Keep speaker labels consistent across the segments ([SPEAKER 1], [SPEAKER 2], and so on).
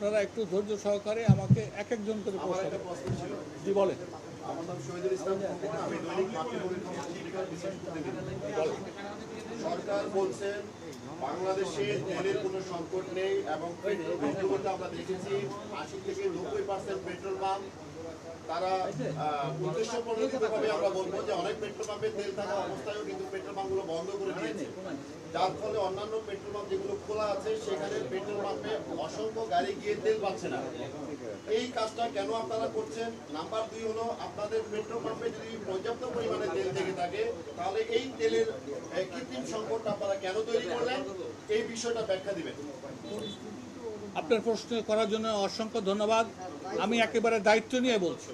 [SPEAKER 1] আপনারা একটু ধৈর্য সহকারে আমাকে এক একজন করে প্রশ্ন জি বলেন।
[SPEAKER 2] আমার নাম শহীদুল ইসলাম খোকন, আমি দৈনিক মাতৃভূমির পত্রিকার বিশেষ প্রতিনিধি। সরকার বলছেন বাংলাদেশে তেলের কোনো সংকট নেই এবং পেট্রোল আমরা দেখেছি ৮০ থেকে ৯০% পেট্রোল পাম্প তারা উদ্দেশ্য প্রণোদিতভাবে আমরা বলবো যে অনেক পেট্রোল পাম্পে তেল থাকা অবস্থায়ও কিন্তু পেট্রোল পাম্পগুলো বন্ধ করে দিয়েছে, যার ফলে অন্যান্য পেট্রোল পাম্প যেগুলো খোলা আছে সেখানে পেট্রোল পাম্পে অসংখ্য গাড়ি গিয়ে তেল পাচ্ছে না। এই কাজটা কেন আপনারা করছেন? নাম্বার ২ হলো আপনাদের পেট্রোল পাম্পে যদি পর্যাপ্ত পরিমাণে তেল থেকে থাকে তাহলে এই তেলের কৃত্রিম সংকট আপনারা কেন তৈরি করলেন, এই বিষয়টা ব্যাখ্যা দিবেন।
[SPEAKER 1] আপনার প্রশ্ন করার জন্য অসংখ্য ধন্যবাদ। আমি একেবারে দায়িত্ব নিয়ে বলছি,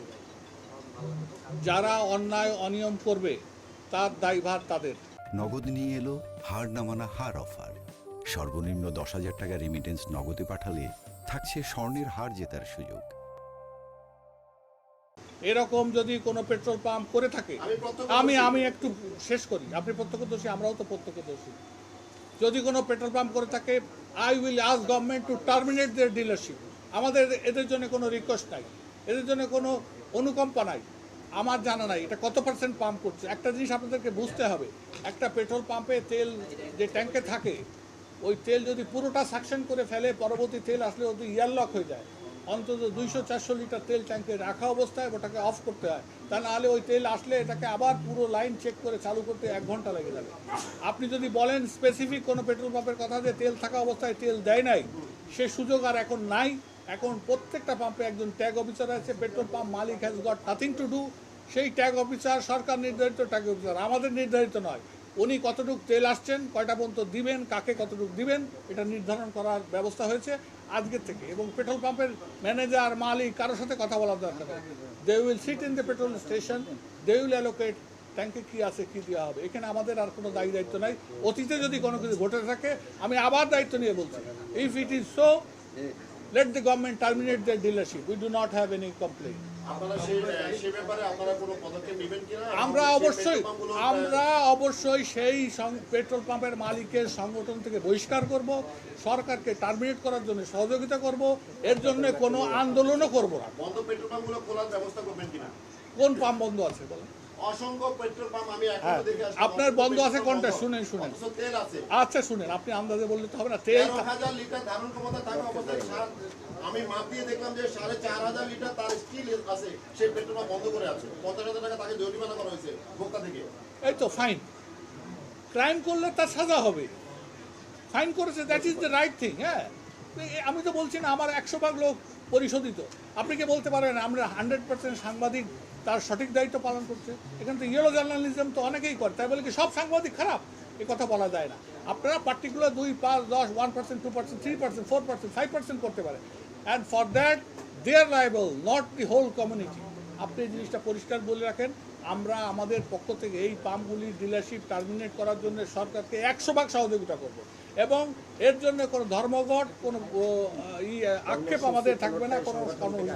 [SPEAKER 1] যারা অন্যায় অনিয়ম করবে তার দায়ভার তাদের।
[SPEAKER 3] নগদ নিয়ে এলো হার না মানা হার অফার। সর্বনিম্ন ১০,০০০ টাকা রেমিটেন্স নগদে পাঠালে থাকছে স্বর্ণের হার জেতার সুযোগ।
[SPEAKER 1] এরকম যদি কোনো পেট্রোল পাম্প করে থাকে, আমি একটু শেষ করি। আপনি প্রত্যক্ষদর্শী, আমরাও তো প্রত্যক্ষদর্শী। যদি কোনো পেট্রোল পাম্প করে থাকে, I will ask government to terminate their dealership. আমাদের এদের জন্য কোনো রিকোয়েস্ট নাই, এদের জন্য কোনো অনুকম্পা নাই। আমার জানা নাই এটা কত পার্সেন্ট পাম্প করছে। একটা জিনিস আপনাদেরকে বুঝতে হবে, একটা পেট্রোল পাম্পে তেল যে ট্যাঙ্কে থাকে, ওই তেল যদি পুরোটা সাকশন করে ফেলে, পরবর্তী তেল আসলে ওদের ইয়ারলক হয়ে যায়। অন্তত ২০০-৪০০ লিটার তেল ট্যাঙ্কে রাখা অবস্থায় ওটাকে অফ করতে হয়, তা নাহলে ওই তেল আসলে এটাকে আবার পুরো লাইন চেক করে চালু করতে ১ ঘন্টা লেগে যাবে। আপনি যদি বলেন স্পেসিফিক কোনো পেট্রোল পাম্পের কথা যে তেল থাকা অবস্থায় তেল দেয় নাই, সে সুযোগ আর এখন নাই। এখন প্রত্যেকটা পাম্পে একজন ট্যাগ অফিসার আছে। Petrol pump Malik has got nothing to do. সেই ট্যাগ অফিসার সরকার নির্ধারিত ট্যাগ অফিসার, আমাদের নির্ধারিত নয়। উনি কতটুকু তেল আসছেন, কয়টা পর্যন্ত দিবেন, কাকে কতটুকু দিবেন, এটা নির্ধারণ করার ব্যবস্থা হয়েছে আজকের থেকে। এবং পেট্রোল পাম্পের ম্যানেজার মালিক কারোর সাথে কথা বলার দরকার নেই। They will sit in the petrol station, they will allocate ট্যাঙ্কে কী আছে, কী দেওয়া হবে। এখানে আমাদের আর কোনো দায়িত্ব নাই। অতীতে যদি কোনো কিছু ঘটে থাকে, আমি আবার দায়িত্ব নিয়ে বলছি, if it is so, let the government terminate their dealership. We do not have any complaint. আমরা অবশ্যই সেই পেট্রোল পাম্পের মালিকের সংগঠন থেকে বহিষ্কার করব, সরকারকে টার্মিনেট করার জন্য সহযোগিতা করব, এর জন্য কোনো আন্দোলনও করব না।
[SPEAKER 2] বন্ধ পেট্রোল পাম্পগুলো খোলার ব্যবস্থা করবেন কিনা?
[SPEAKER 1] কোন পাম্প বন্ধ আছে বলেন?
[SPEAKER 2] অসংখ্য পেট্রোল পাম্প আমি এখনো দেখে আসছি।
[SPEAKER 1] আপনার বন্ধ আছে কোনটা? শুনেন।
[SPEAKER 2] তেল আছে।
[SPEAKER 1] আচ্ছা শুনেন, আপনি আন্দাজে বললে তো হবে না। তেল
[SPEAKER 2] ১৩,০০০ লিটার ধারণ ক্ষমতা থাকা অবস্থায় আমি মাপ দিয়ে দেখলাম যে ৪,৫০০ লিটার তার স্টিল আছে, সেই পেট্রোল পাম্প বন্ধ করে আছে। ৫০,০০০ টাকা তাকে জরিমানা করা হয়েছে ভোক্তা থেকে।
[SPEAKER 1] এই তো ফাইন। ক্রাইম করলে তার সাজা হবে। ফাইন করেছে, that is the right thing. হ্যাঁ, আমি তো বলছি না আমার ১০০ ভাগ লোক পরিশোধিত। আপনি কি বলতে পারেন আমরা ১০০% সাংবাদিক তার সঠিক দায়িত্ব পালন করছে? এখানে তো ইয়েলো জার্নালিজম তো অনেকেই করে, তাই বলে কি সব সাংবাদিক খারাপ? এ কথা বলা যায় না। আপনারা পার্টিকুলার ২, ৫, ১০, 1%, 2%, 3%, 4%, 5% করতে পারেন, and for that they are liable, not the whole community. আপনি এই জিনিসটা পরিষ্কার বলে রাখেন। আমরা আমাদের পক্ষ থেকে এই পাম্পগুলির ডিলারশিপ টার্মিনেট করার জন্য সরকারকে ১০০ ভাগ সহযোগিতা করব, এবং এর জন্য কোনো ধর্মঘট, কোনো আক্ষেপ আমাদের থাকবে না, কোনো থাকবে না।